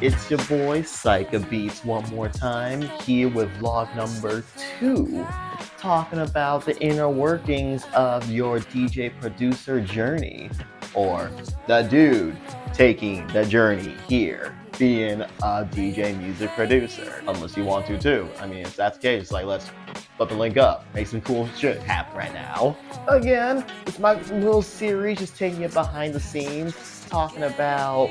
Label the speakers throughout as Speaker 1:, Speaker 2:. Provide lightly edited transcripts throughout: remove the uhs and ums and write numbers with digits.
Speaker 1: It's your boy Psycha Beats one more time, here with vlog number 2, talking about the inner workings of your DJ producer journey, or the dude taking the journey here, being a DJ music producer. Unless you want to too. I mean, if that's the case, like let's flip the link up, make some cool shit happen right now. Again, it's my little series just taking it behind the scenes, talking about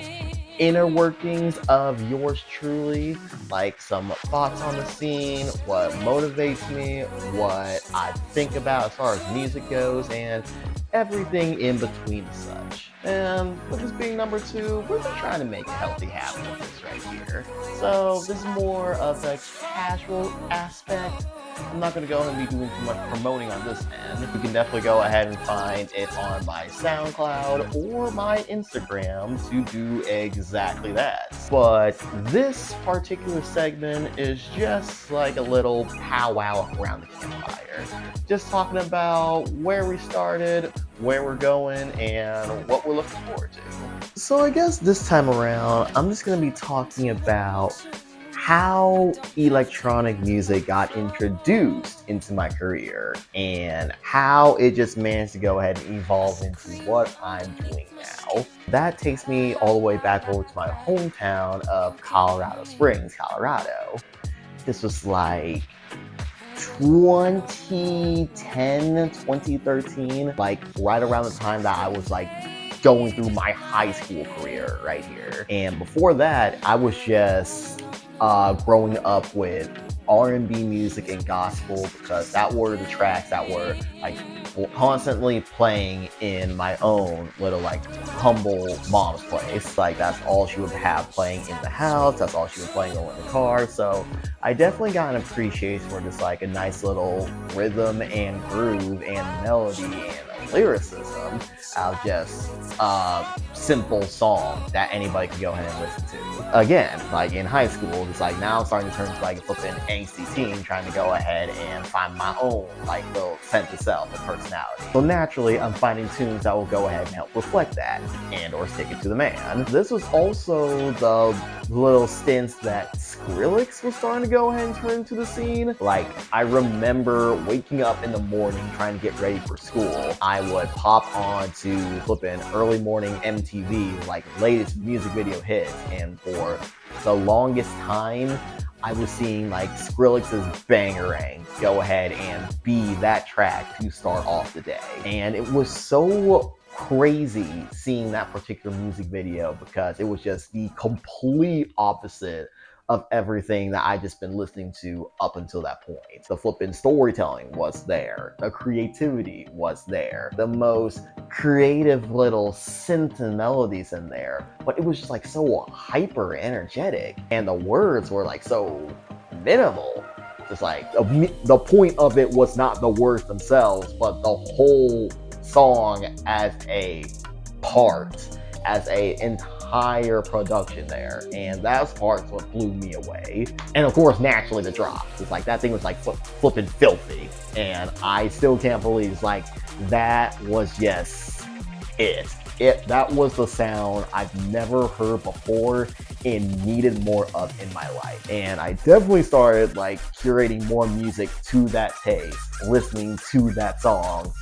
Speaker 1: inner workings of yours truly, like some thoughts on the scene, what motivates me, what I think about as far as music goes, and everything in between and such. And with this being number 2, we're just trying to make a healthy habit of this right here. So this is more of the casual aspect. I'm not going to go and be doing too much promoting on this end. You can definitely go ahead and find it on my SoundCloud or my Instagram to do exactly that. But this particular segment is just like a little powwow around the campfire. Just talking about where we started, where we're going, and what we're looking forward to. So I guess this time around, I'm just going to be talking about how electronic music got introduced into my career and how it just managed to go ahead and evolve into what I'm doing now. That takes me all the way back over to my hometown of Colorado Springs, Colorado. This was like 2010, 2013, like right around the time that I was like going through my high school career right here. And before that, I was just growing up with R&B music and gospel, because that were the tracks that were like constantly playing in my own little like humble mom's place. Like that's all she would have playing in the house, that's all she was playing over in the car. So I definitely got an appreciation for just like a nice little rhythm and groove and melody and lyricism of just simple song that anybody can go ahead and listen to. Again, like in high school, it's like now I'm starting to turn into like a flippin' angsty teen, trying to go ahead and find my own like little sense of self and personality. So naturally, I'm finding tunes that will go ahead and help reflect that and or stick it to the man. This was also the little stints that Skrillex was starting to go ahead and turn into the scene. Like I remember waking up in the morning trying to get ready for school. I would pop on to flippin' early morning MTV, like latest music video hits, and for the longest time I was seeing like Skrillex's Bangarang go ahead and be that track to start off the day. And it was so crazy seeing that particular music video, because it was just the complete opposite of everything that I just been listening to up until that point. The flippin' storytelling was there, the creativity was there, the most creative little synth and melodies in there, but it was just like so hyper energetic, and the words were like so minimal. Just like the point of it was not the words themselves, but the whole song as a part, as a entire production there. And that's parts what blew me away. And of course, naturally the drops. It's like that thing was like flipping filthy, and I still can't believe it's like that was just that was the sound I've never heard before and needed more of in my life. And I definitely started like curating more music to that taste, listening to that song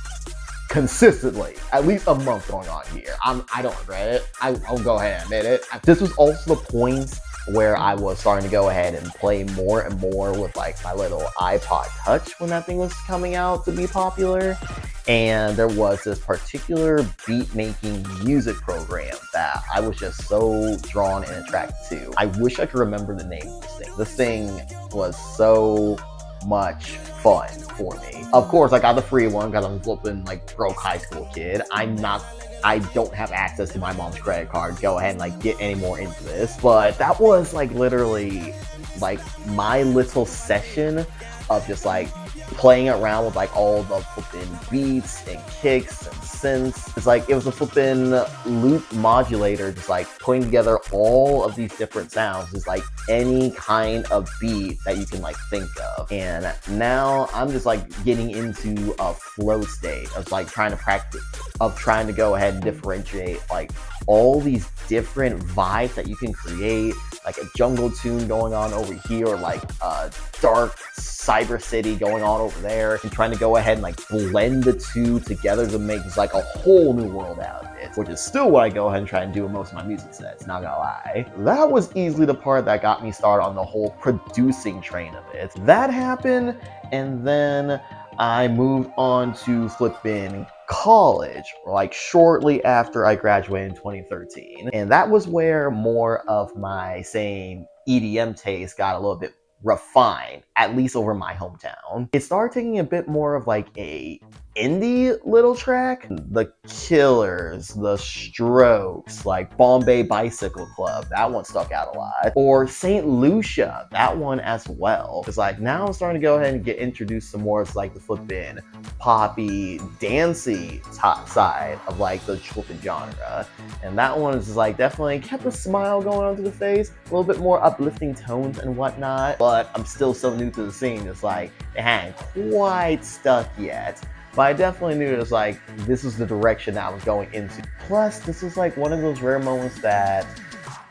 Speaker 1: consistently, at least a month going on here. I don't regret it. I'll go ahead and admit it. This was also the point where I was starting to go ahead and play more and more with like my little iPod Touch when that thing was coming out to be popular. And there was this particular beat making music program that I was just so drawn and attracted to. I wish I could remember the name of this thing. This thing was so much fun for me. Of course, I got the free one because I'm flipping like broke high school kid. I don't have access to my mom's credit card to go ahead and like get any more into this. But that was like literally like my little session of just like playing around with like all the flipping beats and kicks and synths. It's like it was a flipping loop modulator, just like putting together all of these different sounds, just like any kind of beat that you can like think of. And now I'm just like getting into a flow state of like trying to practice, of trying to go ahead and differentiate like all these different vibes that you can create, like a jungle tune going on over here, or like a dark cyber city going on over there, and trying to go ahead and like blend the two together to make like a whole new world out of it, which is still what I go ahead and try and do in most of my music sets, not gonna lie. That was easily the part that got me started on the whole producing train of it. That happened, and then I moved on to flipping college, like shortly after I graduated in 2013. And that was where more of my same EDM taste got a little bit refined, at least over my hometown. It started taking a bit more of like a indie little track. The Killers, The Strokes, like Bombay Bicycle Club, that one stuck out a lot. Or St. Lucia, that one as well. It's like now I'm starting to go ahead and get introduced to more like the flippin' poppy, dancey top side of like the flippin' genre. And that one is just like definitely kept a smile going onto the face, a little bit more uplifting tones and whatnot. But I'm still so new to the scene, it's like it hadn't quite stuck yet. But I definitely knew it was like, this is the direction that I was going into. Plus, this was like one of those rare moments that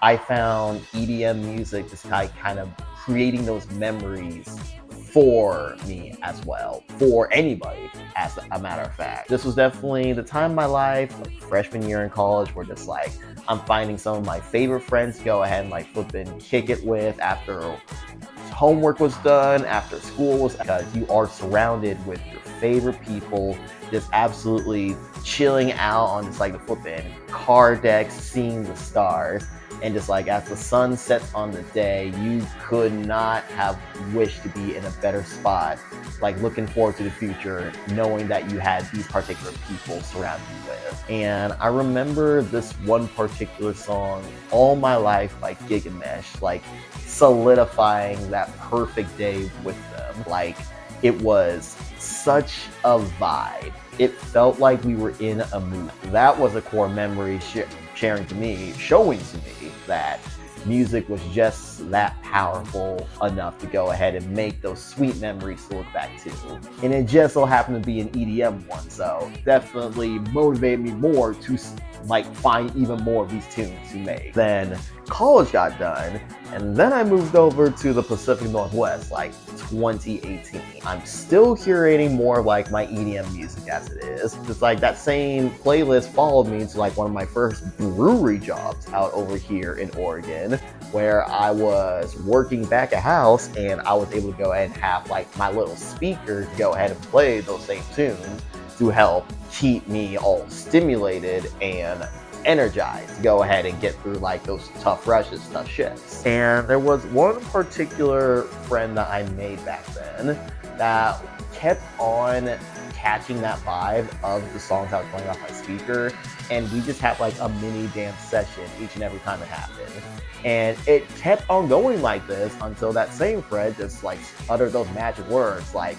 Speaker 1: I found EDM music just kind of creating those memories for me as well, for anybody, as a matter of fact. This was definitely the time of my life, like freshman year in college, where just like, I'm finding some of my favorite friends to go ahead and like flip and kick it with after homework was done, after school was, because you are surrounded with your favorite people, just absolutely chilling out on just like the flipping car decks, seeing the stars. And just like as the sun sets on the day, you could not have wished to be in a better spot, like looking forward to the future, knowing that you had these particular people surrounding you with. And I remember this one particular song all my life, like Gigamesh, like solidifying that perfect day with them. Like it was such a vibe. It felt like we were in a movie. That was a core memory sharing to me, showing to me that music was just that powerful enough to go ahead and make those sweet memories to look back to. And it just so happened to be an EDM one, so definitely motivated me more to like find even more of these tunes to make. Then college got done, and then I moved over to the Pacific Northwest, like 2018. I'm still curating more like my EDM music as it is. Just like that same playlist followed me to like one of my first brewery jobs out over here in Oregon, where I was working back a house and I was able to go ahead and have like my little speaker to go ahead and play those same tunes to help keep me all stimulated and energized to go ahead and get through like those tough rushes, tough shifts. And there was one particular friend that I made back then that kept on catching that vibe of the songs I was playing off my speaker, and we just had like a mini dance session each and every time it happened. And it kept on going like this until that same friend just like uttered those magic words like,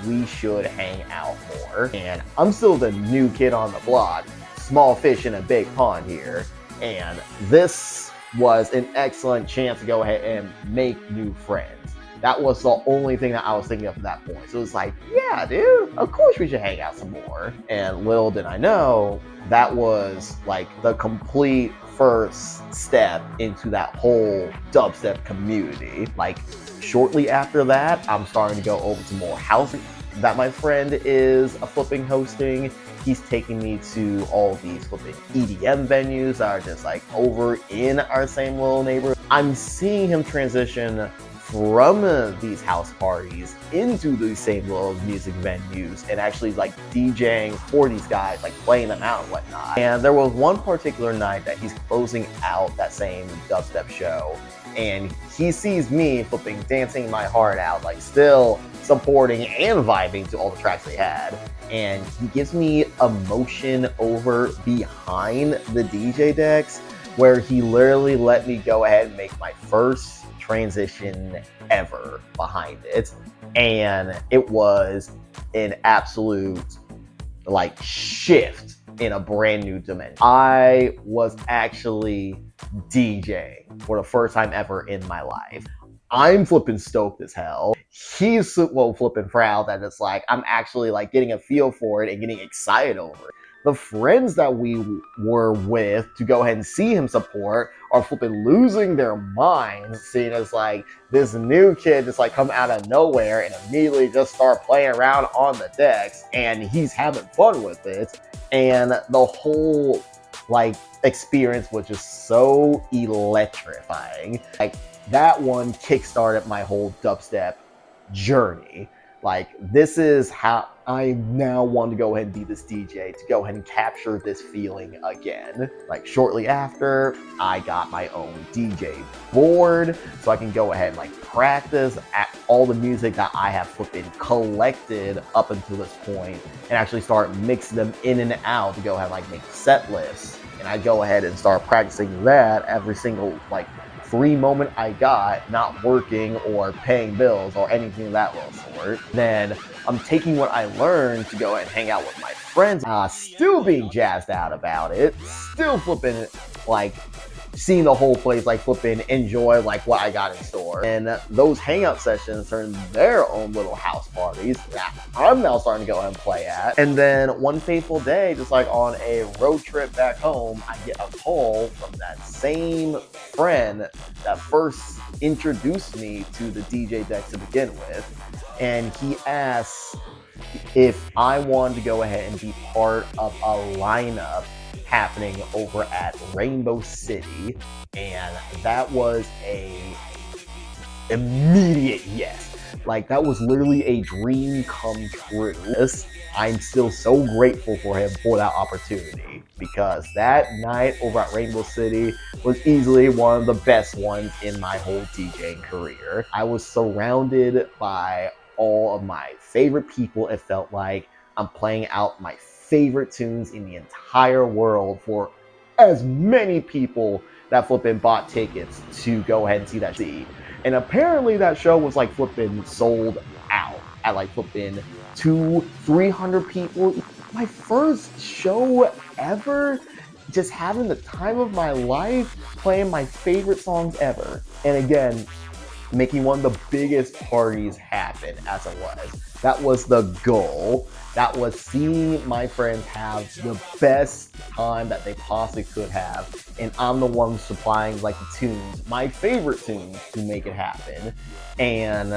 Speaker 1: we should hang out more. And I'm still the new kid on the block, small fish in a big pond here, and this was an excellent chance to go ahead and make new friends. That was the only thing that I was thinking of at that point. So it was like, yeah, dude, of course we should hang out some more. And little did I know, that was like the complete first step into that whole dubstep community. Like shortly after that, I'm starting to go over to more housing that my friend is flipping hosting. He's taking me to all these flipping EDM venues that are just like over in our same little neighborhood. I'm seeing him transition from these house parties into these same little music venues and actually like DJing for these guys, like playing them out and whatnot. And there was one particular night that he's closing out that same dubstep show, and he sees me flipping, dancing my heart out, like still supporting and vibing to all the tracks they had. And he gives me a motion over behind the DJ decks where he literally let me go ahead and make my first transition ever behind it. And it was an absolute like shift in a brand new dimension. I was actually DJing for the first time ever in my life. I'm flipping stoked as hell. He's flipping proud that it's like I'm actually like getting a feel for it and getting excited over it. the friends that we were with to go ahead and see him support are flipping losing their minds, seeing as like this new kid just like come out of nowhere and immediately just start playing around on the decks, and he's having fun with it. And the whole like experience was just so electrifying. Like that one kickstarted my whole dubstep journey. Like this is how I now want to go ahead and be this DJ, to go ahead and capture this feeling again. Like shortly after, I got my own DJ board so I can go ahead and like practice at all the music that I have flipping collected up until this point, and actually start mixing them in and out to go ahead and like make set lists. And I go ahead and start practicing that every single like free moment I got, not working or paying bills or anything of that little sort. Then I'm taking what I learned to go and hang out with my friends, still being jazzed out about it, still flipping like seeing the whole place like flipping enjoy like what I got in store. And those hangout sessions turn their own little house parties that I'm now starting to go ahead and play at. And then one fateful day, just like on a road trip back home, I get a call from that same friend that first introduced me to the DJ deck to begin with. And he asks if I wanted to go ahead and be part of a lineup happening over at Rainbow City, and that was a immediate yes. Like that was literally a dream come true. I'm still so grateful for him for that opportunity, because that night over at Rainbow City was easily one of the best ones in my whole DJing career. I was surrounded by all of my favorite people. It felt like I'm playing out my favorite tunes in the entire world for as many people that flipping bought tickets to go ahead and see that scene. And apparently that show was like flipping sold out at like flipping 200-300 people. My first show ever, just having the time of my life, playing my favorite songs ever. And again, making one of the biggest parties happen as it was. That was the goal. That was seeing my friends have the best time that they possibly could have. And I'm the one supplying like the tunes, my favorite tunes, to make it happen. And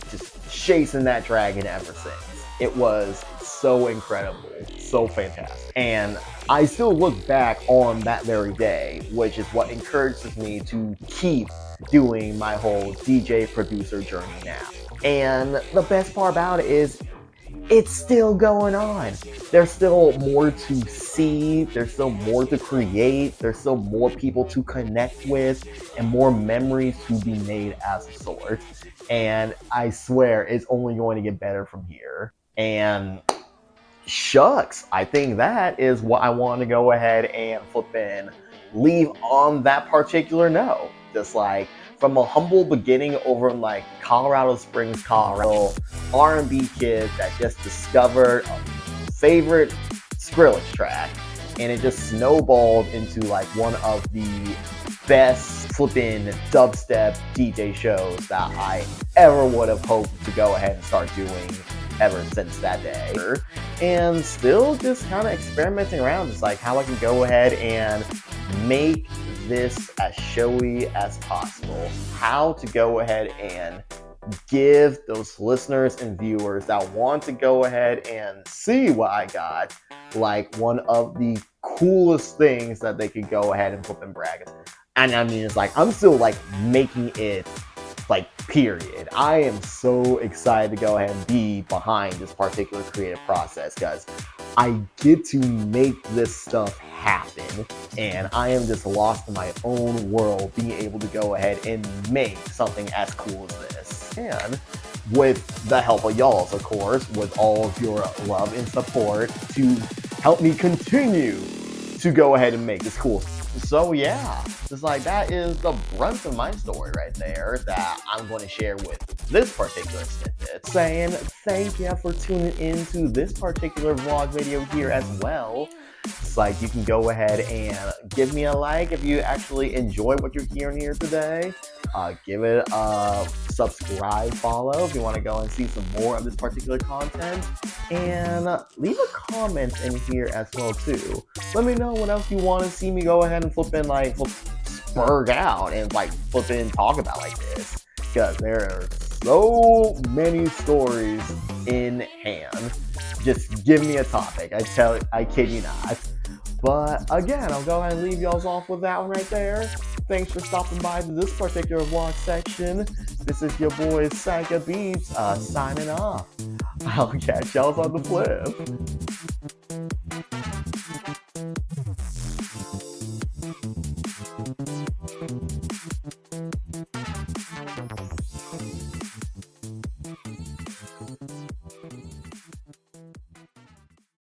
Speaker 1: just chasing that dragon ever since. It was so incredible, so fantastic. And I still look back on that very day, which is what encourages me to keep doing my whole DJ producer journey now. And the best part about it is it's still going on. There's still more to see, there's still more to create, there's still more people to connect with, and more memories to be made as a sort. And I swear it's only going to get better from here. And shucks, I think that is what I want to go ahead and flippin' leave on that particular note. Just like from a humble beginning over in like Colorado Springs, Colorado, R&B kid that just discovered a favorite Skrillex track, and it just snowballed into like one of the best flippin' dubstep DJ shows that I ever would have hoped to go ahead and start doing ever since that day. And still just kind of experimenting around, just like how I can go ahead and make this as showy as possible. How to go ahead and give those listeners and viewers that want to go ahead and see what I got, like one of the coolest things that they could go ahead and flip and brag. And I mean, it's like, I'm still like making it like period. I am so excited to go ahead and be behind this particular creative process, because I get to make this stuff happen, and I am just lost in my own world being able to go ahead and make something as cool as this. And with the help of y'all, of course, with all of your love and support to help me continue to go ahead and make this cool. So yeah, just like that is the brunt of my story right there that I'm going to share with this particular snippet, saying thank you for tuning into this particular vlog video here as well. It's like you can go ahead and give me a like if you actually enjoy what you're hearing here today. Give it a subscribe, follow if you want to go and see some more of this particular content, and leave a comment in here as well too. Let me know what else you want to see me go ahead and spurg out and flip talk about like this, because there are so many stories in hand. Just give me a topic. I kid you not. But again, I'll go ahead and leave y'all off with that one right there. Thanks for stopping by to this particular vlog section. This is your boy Psycha signing off. I'll catch y'all on the flip.